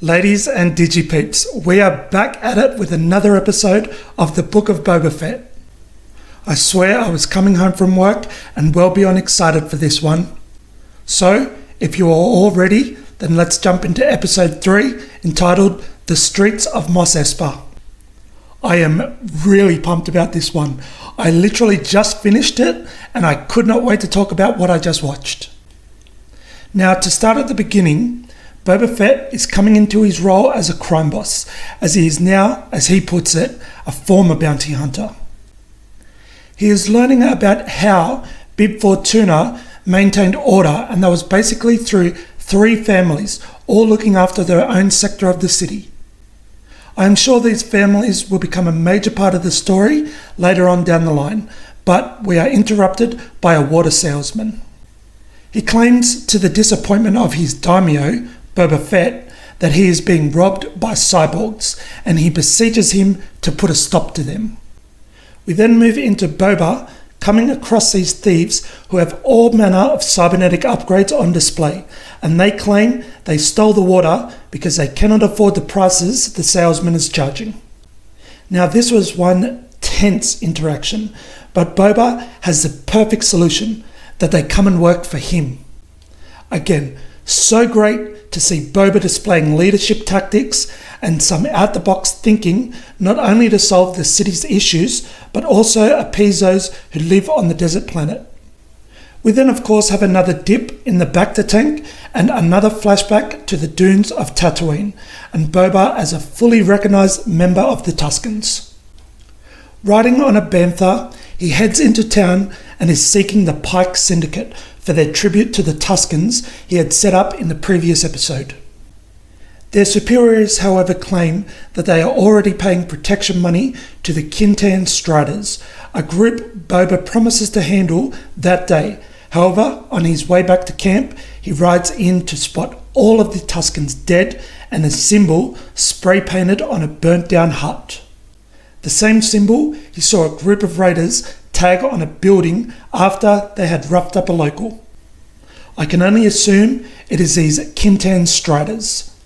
Ladies and Digipeeps, we are back at it with another episode of the Book of Boba Fett. I swear I was coming home from work and well beyond excited for this one. So, if you are all ready, then let's jump into episode 3 entitled The Streets of Mos Espa. I am really pumped about this one. I literally just finished it and I could not wait to talk about what I just watched. Now, to start at the beginning, Boba Fett is coming into his role as a crime boss, as he is now, as he puts it, a former bounty hunter. He is learning about how Bib Fortuna maintained order, and that was basically through 3 families, all looking after their own sector of the city. I am sure these families will become a major part of the story later on down the line, but we are interrupted by a water salesman. He claims, to the disappointment of his daimyo, Boba Fett, that he is being robbed by cyborgs, and he beseeches him to put a stop to them. We then move into Boba coming across these thieves who have all manner of cybernetic upgrades on display, and they claim they stole the water because they cannot afford the prices the salesman is charging. Now, this was one tense interaction, but Boba has the perfect solution, that they come and work for him. Again, so great to see Boba displaying leadership tactics and some out-the-box thinking, not only to solve the city's issues, but also appease those who live on the desert planet. We then of course have another dip in the Bacta tank and another flashback to the dunes of Tatooine, and Boba as a fully recognised member of the Tuskens. Riding on a bantha, he heads into town and is seeking the Pike Syndicate for their tribute to the Tuskens he had set up in the previous episode. Their superiors, however, claim that they are already paying protection money to the Kintan Striders, a group Boba promises to handle that day. However, on his way back to camp, he rides in to spot all of the Tuskens dead and a symbol spray painted on a burnt down hut. The same symbol he saw a group of raiders tag on a building after they had roughed up a local. I can only assume it is these Kintan Striders.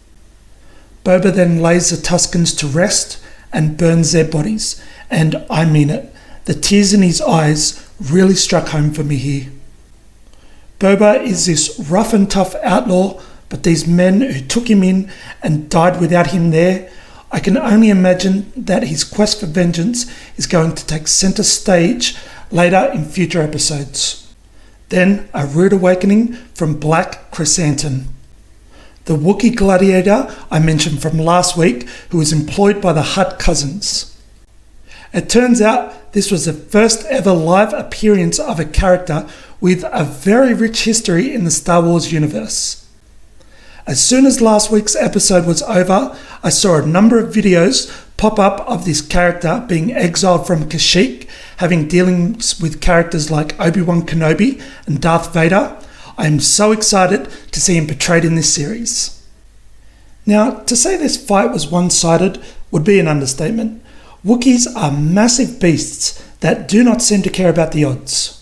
Boba then lays the Tuskens to rest and burns their bodies, and I mean it, the tears in his eyes really struck home for me here. Boba is this rough and tough outlaw, but these men who took him in and died without him there, I can only imagine that his quest for vengeance is going to take centre stage later in future episodes. Then a rude awakening from Black Chrysanthemum, the Wookiee gladiator I mentioned from last week, who was employed by the Hutt cousins. It turns out this was the first ever live appearance of a character with a very rich history in the Star Wars universe. As soon as last week's episode was over, I saw a number of videos pop up of this character being exiled from Kashyyyk, having dealings with characters like Obi-Wan Kenobi and Darth Vader. I am so excited to see him portrayed in this series. Now, to say this fight was one-sided would be an understatement. Wookiees are massive beasts that do not seem to care about the odds.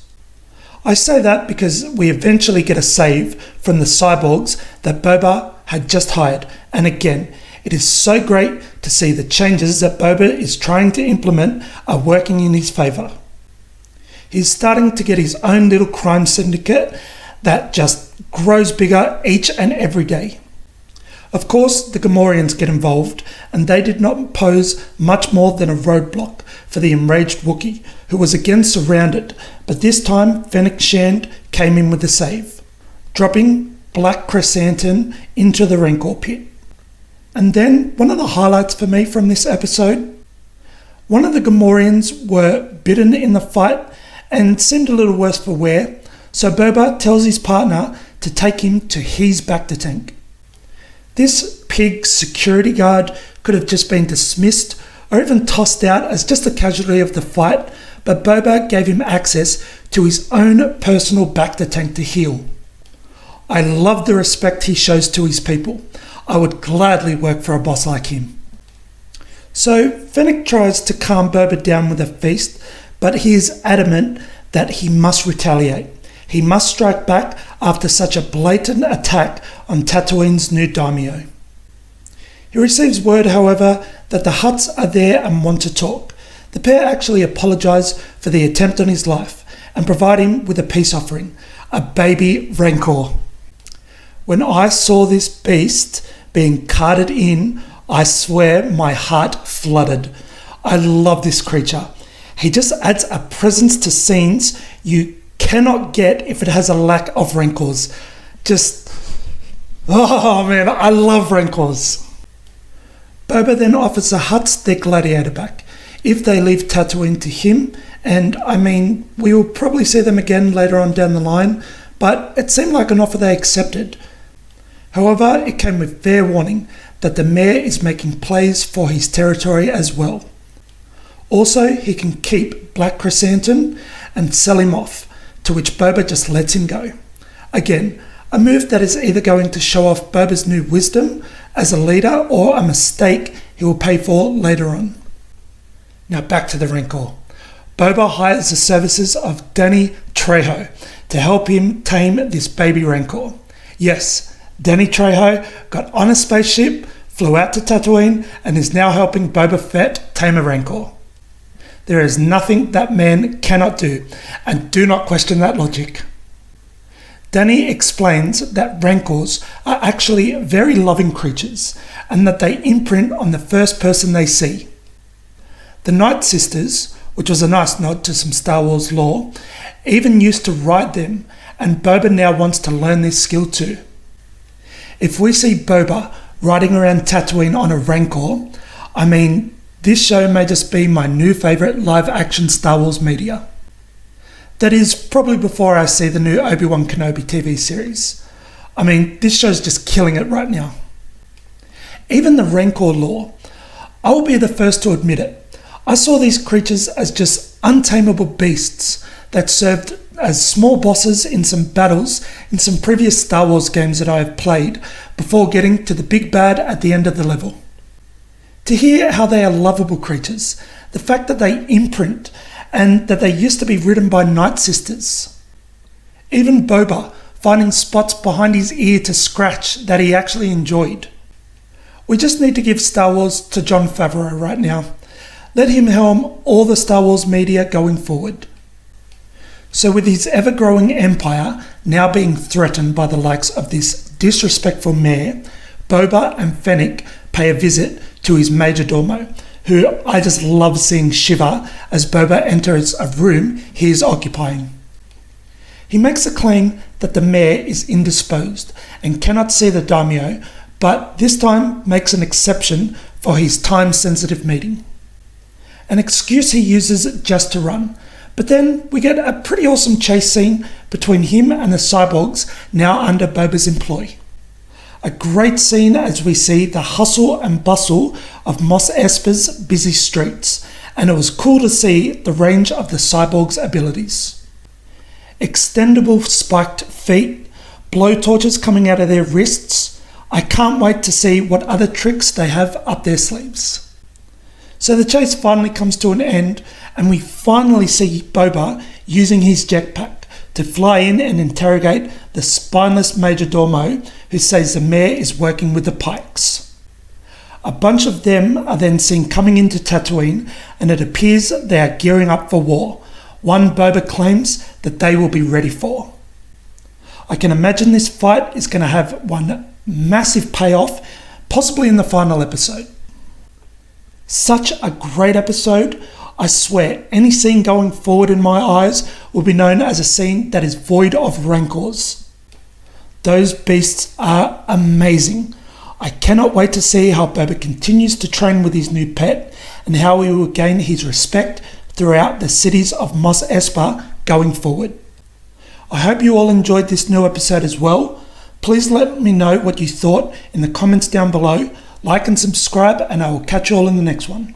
I say that because we eventually get a save from the cyborgs that Boba had just hired, and again, it is so great to see the changes that Boba is trying to implement are working in his favour. He's starting to get his own little crime syndicate that just grows bigger each and every day. Of course, the Gamorreans get involved, and they did not pose much more than a roadblock for the enraged Wookiee, who was again surrounded, but this time Fennec Shand came in with the save, dropping Black Chrysanthemum into the Rancor pit. And then, one of the highlights for me from this episode, one of the Gamorreans were bitten in the fight and seemed a little worse for wear, so Boba tells his partner to take him to his Bacta tank. This pig security guard could have just been dismissed or even tossed out as just a casualty of the fight, but Boba gave him access to his own personal Bacta tank to heal. I love the respect he shows to his people. I would gladly work for a boss like him. So Fennec tries to calm Boba down with a feast, but he is adamant that he must retaliate. He must strike back after such a blatant attack on Tatooine's new daimyo. He receives word, however, that the Hutts are there and want to talk. The pair actually apologise for the attempt on his life and provide him with a peace offering, a baby Rancor. When I saw this beast being carted in, I swear my heart flooded. I love this creature. He just adds a presence to scenes you cannot get if it has a lack of Rancors. Oh man, I love Rancors. Boba then offers the Hutts their gladiator back if they leave Tatooine to him, and we will probably see them again later on down the line, but it seemed like an offer they accepted. However, it came with fair warning that the mayor is making plays for his territory as well. Also, he can keep Black Chrysanthemum and sell him off, to which Boba just lets him go. Again, a move that is either going to show off Boba's new wisdom as a leader or a mistake he will pay for later on. Now back to the Rancor. Boba hires the services of Danny Trejo to help him tame this baby Rancor. Yes, Danny Trejo got on a spaceship, flew out to Tatooine, and is now helping Boba Fett tame a Rancor. There is nothing that man cannot do, and do not question that logic. Danny explains that Rancors are actually very loving creatures, and that they imprint on the first person they see. The Night Sisters, which was a nice nod to some Star Wars lore, even used to ride them, and Boba now wants to learn this skill too. If we see Boba riding around Tatooine on a Rancor, this show may just be my new favourite live-action Star Wars media. That is probably before I see the new Obi-Wan Kenobi TV series. This show's just killing it right now. Even the Rancor lore, I will be the first to admit it. I saw these creatures as just untamable beasts that served as small bosses in some battles in some previous Star Wars games that I have played before getting to the big bad at the end of the level. To hear how they are lovable creatures, the fact that they imprint, and that they used to be ridden by Night Sisters. Even Boba finding spots behind his ear to scratch that he actually enjoyed. We just need to give Star Wars to Jon Favreau right now. Let him helm all the Star Wars media going forward. So with his ever-growing empire now being threatened by the likes of this disrespectful mayor, Boba and Fennec pay a visit to his majordomo, who I just love seeing shiver as Boba enters a room he is occupying. He makes a claim that the mayor is indisposed and cannot see the daimyo, but this time makes an exception for his time-sensitive meeting. An excuse he uses just to run, but then we get a pretty awesome chase scene between him and the cyborgs now under Boba's employ. A great scene as we see the hustle and bustle of Mos Espa's busy streets, and it was cool to see the range of the cyborgs' abilities. Extendable spiked feet, blowtorches coming out of their wrists. I can't wait to see what other tricks they have up their sleeves. So the chase finally comes to an end, and we finally see Boba using his jetpack to fly in and interrogate the spineless majordomo who says the mayor is working with the Pikes. A bunch of them are then seen coming into Tatooine, and it appears they are gearing up for war, one Boba claims that they will be ready for. I can imagine this fight is going to have one massive payoff, possibly in the final episode. Such a great episode. I swear, any scene going forward in my eyes will be known as a scene that is void of rancors. Those beasts are amazing. I cannot wait to see how Boba continues to train with his new pet and how he will gain his respect throughout the cities of Mos Espa going forward. I hope you all enjoyed this new episode as well. Please let me know what you thought in the comments down below. Like and subscribe, and I will catch you all in the next one.